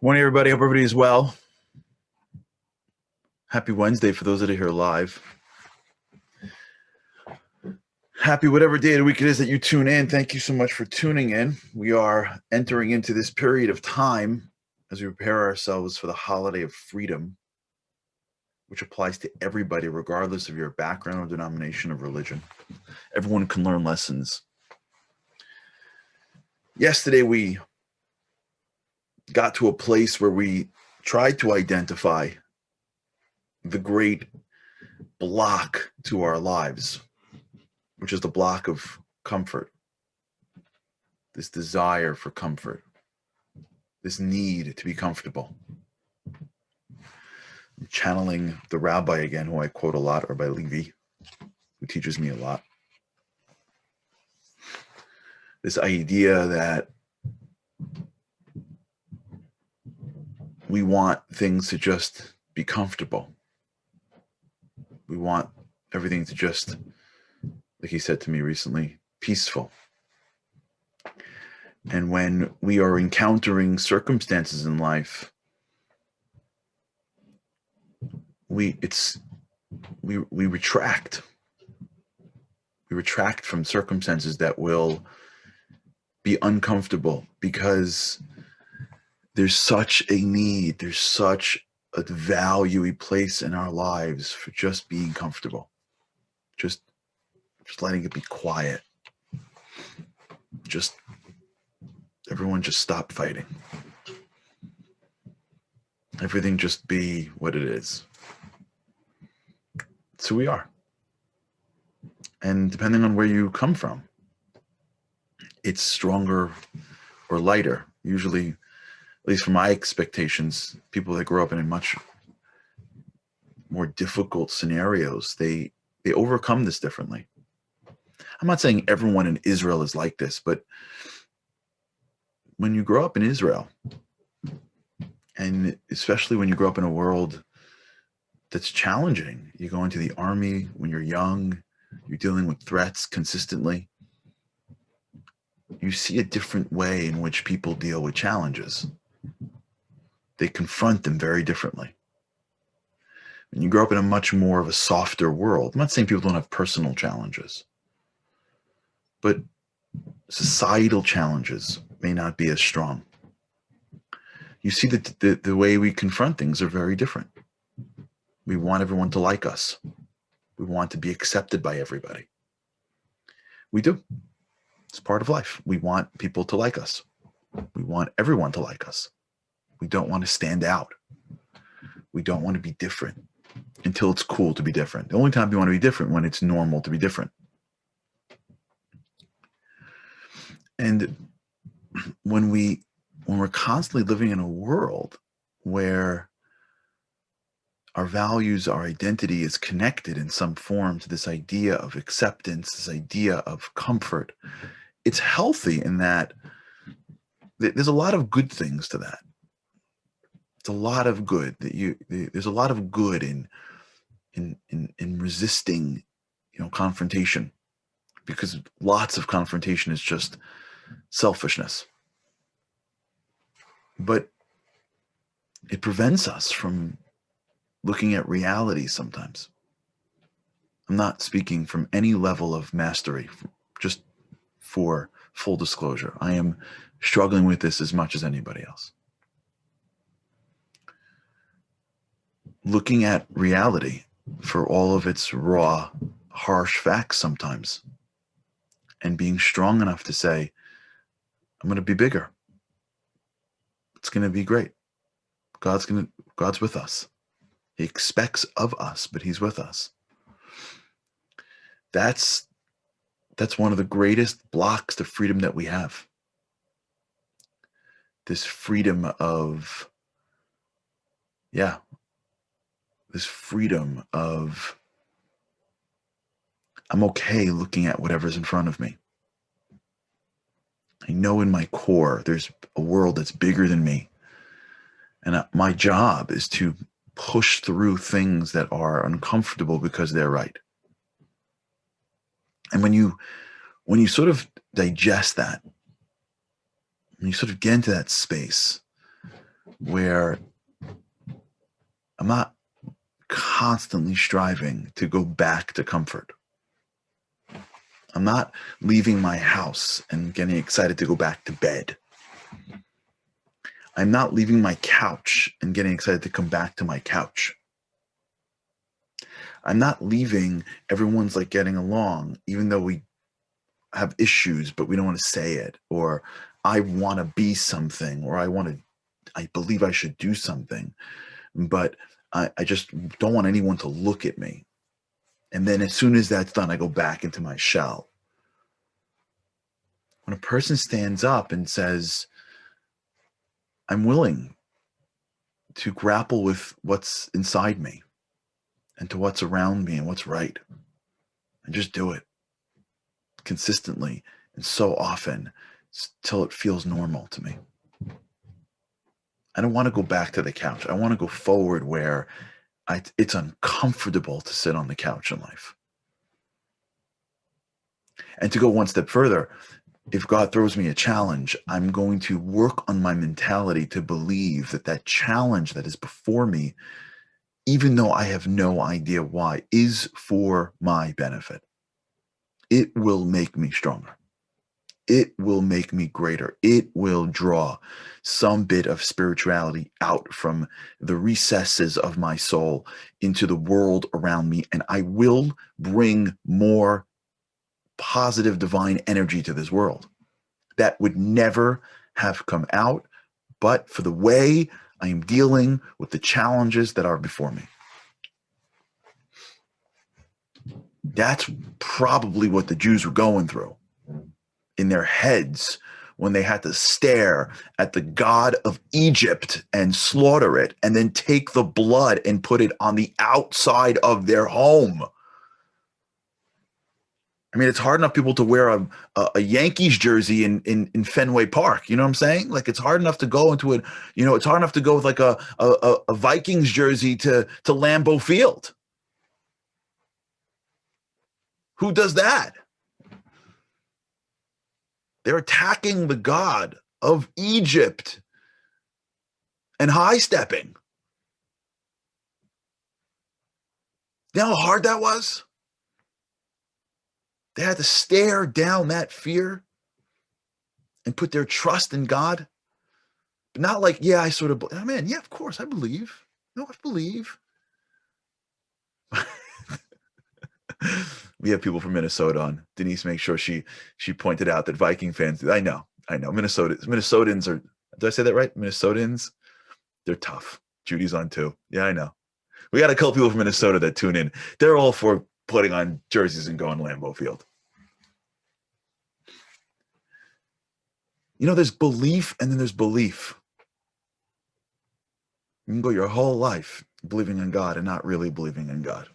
Morning, everybody. Hope everybody's well. Happy Wednesday for those that are here live. Happy whatever day of the week it is that you tune in. Thank you so much for tuning in. We are entering into this period of time as we prepare ourselves for the holiday of freedom, which applies to everybody, regardless of your background or denomination of religion. Everyone can learn lessons. Yesterday, we got to a place where we tried to identify the great block to our lives, which is the block of comfort, this desire for comfort, this need to be comfortable. I'm channeling the rabbi again, who I quote a lot, Rabbi Levi, who teaches me a lot. This idea that we want things to just be comfortable. We want everything to just, like he said to me recently, peaceful. And when we are encountering circumstances in life, we retract. We retract from circumstances that will be uncomfortable because there's such a need, there's such a value we place in our lives for just being comfortable, just letting it be quiet, just everyone just stop fighting, everything just be what it is. So we are. And depending on where you come from, it's stronger or lighter. Usually, at least from my expectations, people that grow up in much more difficult scenarios, they overcome this differently. I'm not saying everyone in Israel is like this, but when you grow up in Israel, and especially when you grow up in a world that's challenging, you go into the army when you're young, you're dealing with threats consistently, you see a different way in which people deal with challenges. They confront them very differently. When you grow up in a much more of a softer world, I'm not saying people don't have personal challenges, but societal challenges may not be as strong. You see that the way we confront things are very different. We want everyone to like us. We want to be accepted by everybody. We do. It's part of life. We want people to like us. We want everyone to like us. We don't want to stand out. We don't want to be different until it's cool to be different. The only time you want to be different when it's normal to be different. And when we're constantly living in a world where our values, our identity is connected in some form to this idea of acceptance, this idea of comfort, it's healthy in that there's a lot of good things to that. It's a lot of good there's a lot of good in resisting, confrontation, because lots of confrontation is just selfishness. But it prevents us from looking at reality sometimes. I'm not speaking from any level of mastery, just for full disclosure. I am struggling with this as much as anybody else. Looking at reality for all of its raw, harsh facts sometimes, and being strong enough to say, I'm going to be bigger. It's going to be great. God's with us. He expects of us, but he's with us. That's one of the greatest blocks to freedom that we have. This freedom of, I'm okay looking at whatever's in front of me. I know in my core there's a world that's bigger than me. And my job is to push through things that are uncomfortable because they're right. And when you sort of digest that, when you sort of get into that space where I'm not constantly striving to go back to comfort. I'm not leaving my house and getting excited to go back to bed. I'm not leaving my couch and getting excited to come back to my couch. I'm not leaving, everyone's like getting along, even though we have issues, but we don't want to say it, or I want to be something, or I believe I should do something, but I just don't want anyone to look at me. And then as soon as that's done, I go back into my shell. When a person stands up and says, I'm willing to grapple with what's inside me and to what's around me and what's right, and just do it consistently and so often till it feels normal to me. I don't want to go back to the couch. I want to go forward where it's uncomfortable to sit on the couch in life. And to go one step further, if God throws me a challenge, I'm going to work on my mentality to believe that that challenge that is before me, even though I have no idea why, is for my benefit. It will make me stronger. It will make me greater. It will draw some bit of spirituality out from the recesses of my soul into the world around me, and I will bring more positive divine energy to this world that would never have come out but for the way I am dealing with the challenges that are before me. That's probably what the Jews were going through in their heads when they had to stare at the God of Egypt and slaughter it, and then take the blood and put it on the outside of their home. I mean, it's hard enough people to wear a Yankees jersey in Fenway Park. You know what I'm saying? Like, it's hard enough to go into it. You know, it's hard enough to go with like a Vikings jersey to Lambeau Field. Who does that? They're attacking the God of Egypt and high stepping. You know how hard that was? They had to stare down that fear and put their trust in God. But not like, yeah, I sort of, oh, man, yeah, of course, I believe. No, I believe. We have people from Minnesota on. Denise makes sure she pointed out that Viking fans, I know. Minnesotans are, did I say that right? Minnesotans, they're tough. Judy's on too. Yeah, I know. We got a couple people from Minnesota that tune in. They're all for putting on jerseys and going Lambeau Field. You know, there's belief and then there's belief. You can go your whole life believing in God and not really believing in God.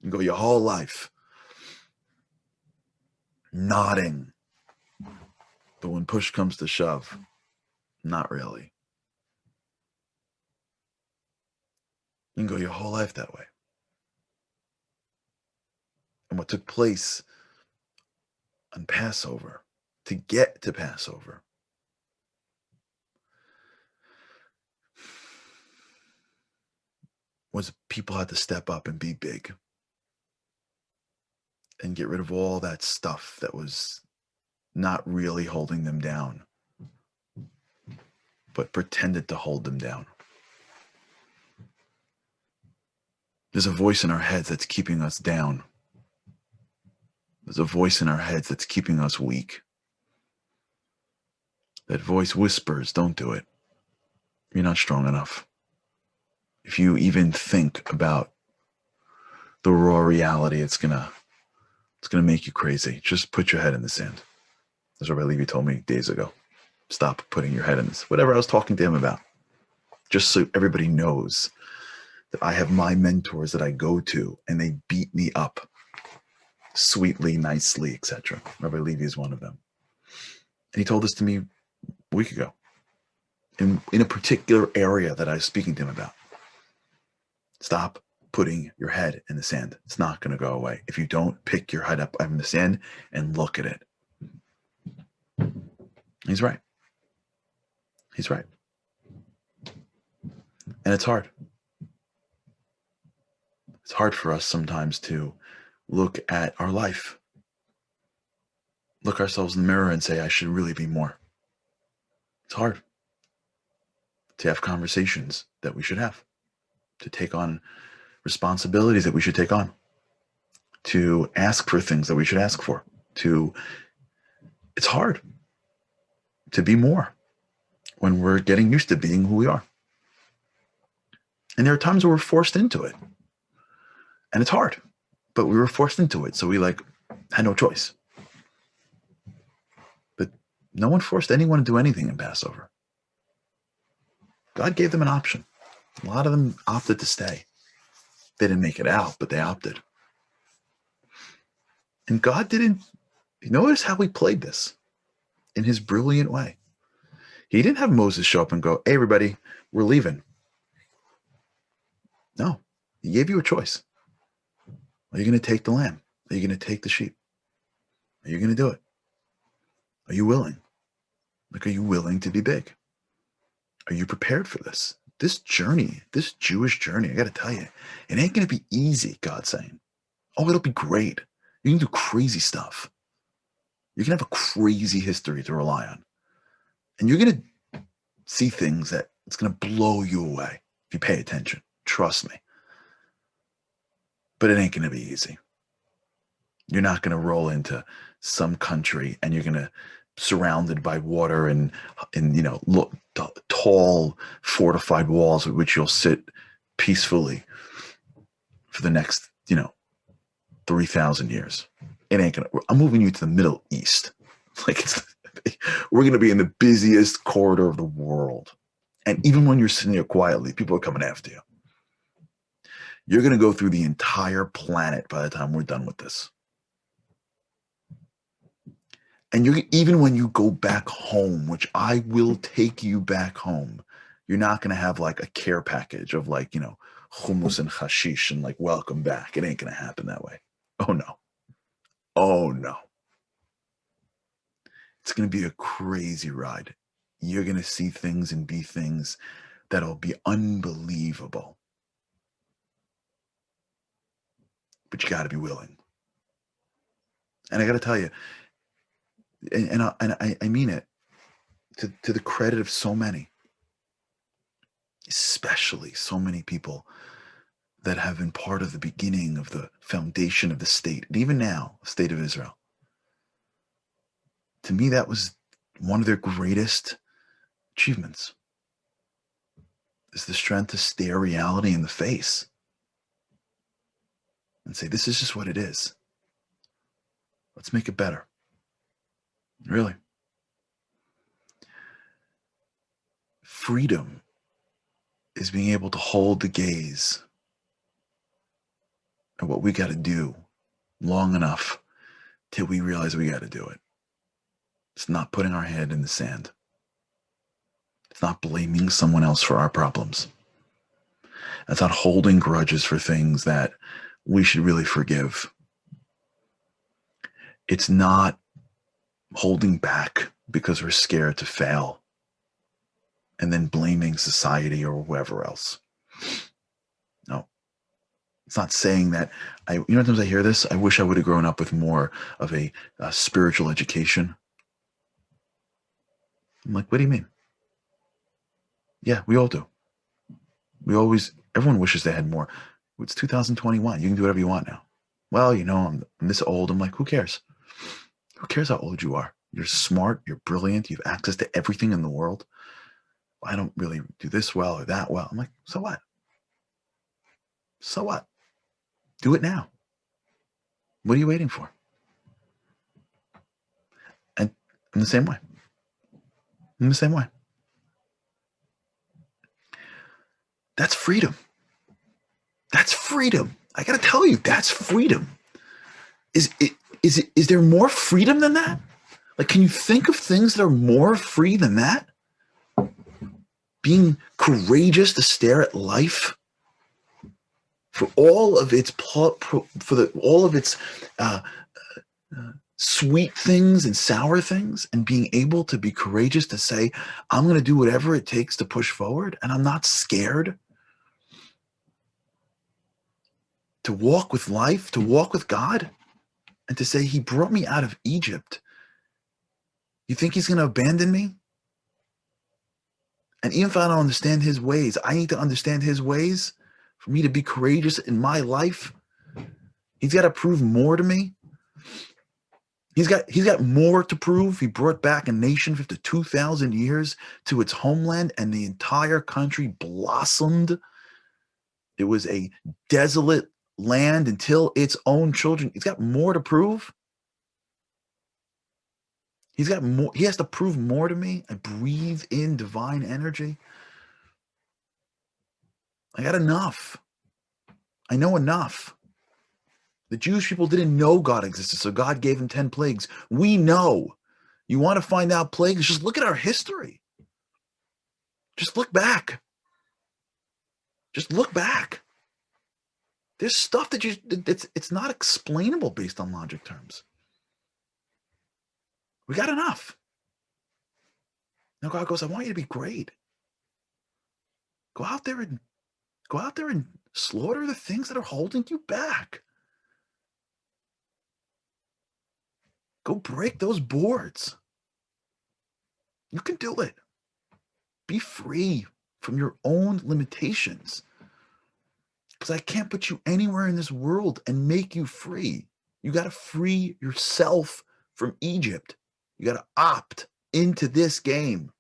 You can go your whole life nodding, but when push comes to shove, not really. You can go your whole life that way. And what took place on Passover, to get to Passover, was people had to step up and be big and get rid of all that stuff that was not really holding them down, but pretended to hold them down. There's a voice in our heads that's keeping us down. There's a voice in our heads that's keeping us weak. That voice whispers, don't do it. You're not strong enough. If you even think about the raw reality, it's gonna make you crazy. Just put your head in the sand. As Rabbi Levy told me days ago. Stop putting your head in this. Whatever I was talking to him about. Just so everybody knows that I have my mentors that I go to and they beat me up sweetly, nicely, etc. Rabbi Levy is one of them. And he told this to me a week ago in a particular area that I was speaking to him about. Stop putting your head in the sand. It's not going to go away if you don't pick your head up in the sand and look at it. He's right. He's right. And it's hard. It's hard for us sometimes to look at our life, look ourselves in the mirror and say, I should really be more. It's hard to have conversations that we should have, to take on responsibilities that we should take on, to ask for things that we should ask for, it's hard to be more when we're getting used to being who we are. And there are times where we're forced into it. And it's hard, but we were forced into it. So we had no choice. But no one forced anyone to do anything in Passover. God gave them an option. A lot of them opted to stay. They didn't make it out, but they opted. And God didn't, notice how he played this in his brilliant way. He didn't have Moses show up and go, hey, everybody, we're leaving. No, he gave you a choice. Are you going to take the lamb? Are you going to take the sheep? Are you going to do it? Are you willing? Are you willing to be big? Are you prepared for this? This journey, this Jewish journey, I got to tell you, it ain't going to be easy, God's saying. Oh, it'll be great. You can do crazy stuff. You can have a crazy history to rely on. And you're going to see things that it's going to blow you away if you pay attention. Trust me. But it ain't going to be easy. You're not going to roll into some country and you're going to surrounded by water and tall fortified walls with which you'll sit peacefully for the next 3,000 years. It ain't gonna. I'm moving you to the Middle East. We're gonna be in the busiest corridor of the world, and even when you're sitting there quietly, people are coming after you. You're gonna go through the entire planet by the time we're done with this. And even when you go back home, which I will take you back home, you're not going to have a care package of hummus and hashish and welcome back. It ain't going to happen that way. Oh no. Oh no. It's going to be a crazy ride. You're going to see things and be things that'll be unbelievable. But you got to be willing. And I got to tell you, and I mean it, to the credit of so many, especially so many people that have been part of the beginning of the foundation of the state, and even now, the state of Israel. To me, that was one of their greatest achievements, is the strength to stare reality in the face and say, this is just what it is. Let's make it better. Really. Freedom is being able to hold the gaze at what we got to do long enough till we realize we got to do it. It's not putting our head in the sand. It's not blaming someone else for our problems. It's not holding grudges for things that we should really forgive. It's not holding back because we're scared to fail and then blaming society or whoever else. No. It's not saying that sometimes I hear this, I wish I would have grown up with more of a spiritual education. I'm like, what do you mean? Yeah, we all do. Everyone wishes they had more. It's 2021. You can do whatever you want now. Well, I'm this old. I'm like, who cares? Who cares how old you are? You're smart. You're brilliant. You have access to everything in the world. I don't really do this well or that well. I'm like, so what? So what? Do it now. What are you waiting for? And in the same way. That's freedom. That's freedom. I got to tell you, that's freedom. Is there more freedom than that? Can you think of things that are more free than that? Being courageous to stare at life for all of its sweet things and sour things, and being able to be courageous to say, I'm going to do whatever it takes to push forward, and I'm not scared. to walk with life, to walk with God, and to say, He brought me out of Egypt. You think He's going to abandon me? And even if I don't understand His ways, I need to understand His ways for me to be courageous in my life. He's got to prove more to me. He's got more to prove. He brought back a nation after 2,000 years to its homeland, and the entire country blossomed. It was a desolate land until its own children. He's got more to prove. He's got more. He has to prove more to me. I breathe in divine energy. I got enough. I know enough. The Jewish people didn't know God existed, so God gave them 10 plagues. We know. You want to find out plagues? Just look at our history. Just look back. Just look back. There's stuff that it's not explainable based on logic terms. We got enough. Now God goes, I want you to be great. Go out there and slaughter the things that are holding you back. Go break those boards. You can do it. Be free from your own limitations. Because I can't put you anywhere in this world and make you free. You got to free yourself from Egypt. You got to opt into this game.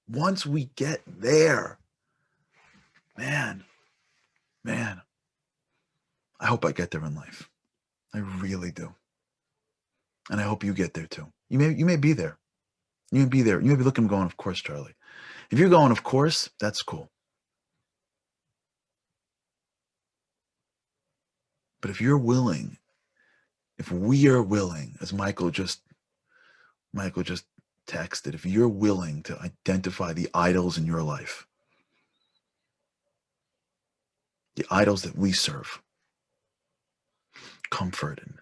Once we get there, man, I hope I get there in life. I really do. And I hope you get there too. You may be there. You may be there. You may be looking and going, of course, Charlie. If you're going, of course, that's cool. But if you're willing, if we are willing, as Michael just texted, if you're willing to identify the idols in your life, the idols that we serve, comfort and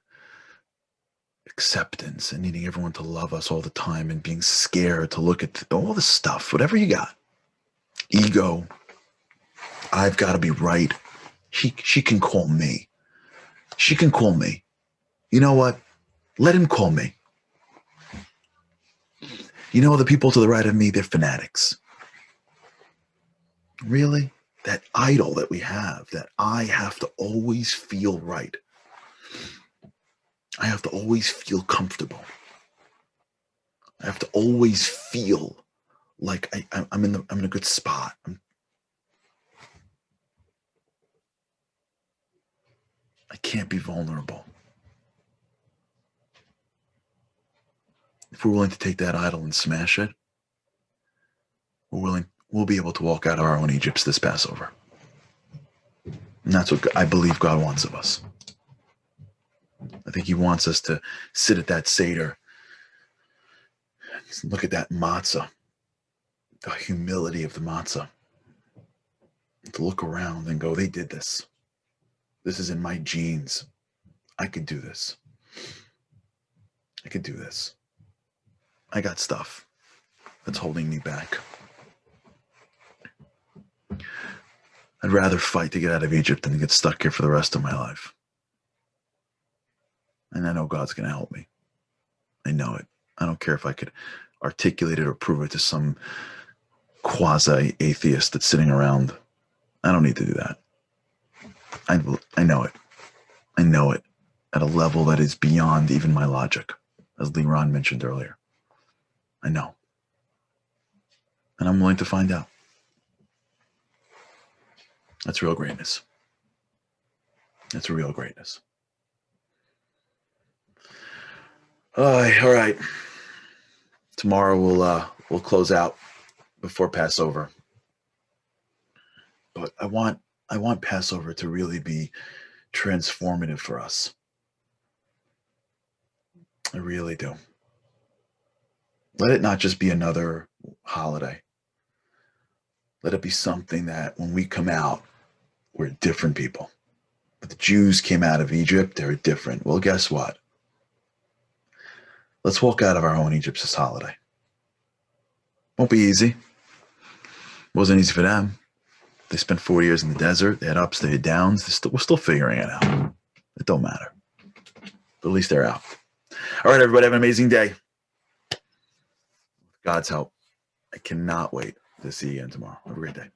acceptance and needing everyone to love us all the time and being scared to look at all the stuff, whatever you got, ego, I've got to be right. She can call me. She can call me. You know what? Let him call me. You know, the people to the right of me, they're fanatics. Really? That idol that we have, that I have to always feel right. I have to always feel comfortable. I have to always feel like I'm in a good spot. I can't be vulnerable. If we're willing to take that idol and smash it, we'll be able to walk out of our own Egypts this Passover. And that's what I believe God wants of us. I think He wants us to sit at that Seder, look at that matzah, the humility of the matzah, to look around and go, they did this. This is in my genes. I could do this. I could do this. I got stuff that's holding me back. I'd rather fight to get out of Egypt than to get stuck here for the rest of my life. And I know God's going to help me. I know it. I don't care if I could articulate it or prove it to some quasi-atheist that's sitting around. I don't need to do that. I know it. I know it at a level that is beyond even my logic, as Leron mentioned earlier. I know. And I'm willing to find out. That's real greatness. That's real greatness. All right. Tomorrow we'll close out before Passover. But I want Passover to really be transformative for us. I really do. Let it not just be another holiday. Let it be something that when we come out, we're different people. But the Jews came out of Egypt, they're different. Well, guess what? Let's walk out of our own Egypt this holiday. Won't be easy. Wasn't easy for them. They spent 40 years in the desert. They had ups, they had downs. We're still figuring it out. It don't matter. But at least they're out. All right, everybody, have an amazing day. With God's help, I cannot wait to see you again tomorrow. Have a great day.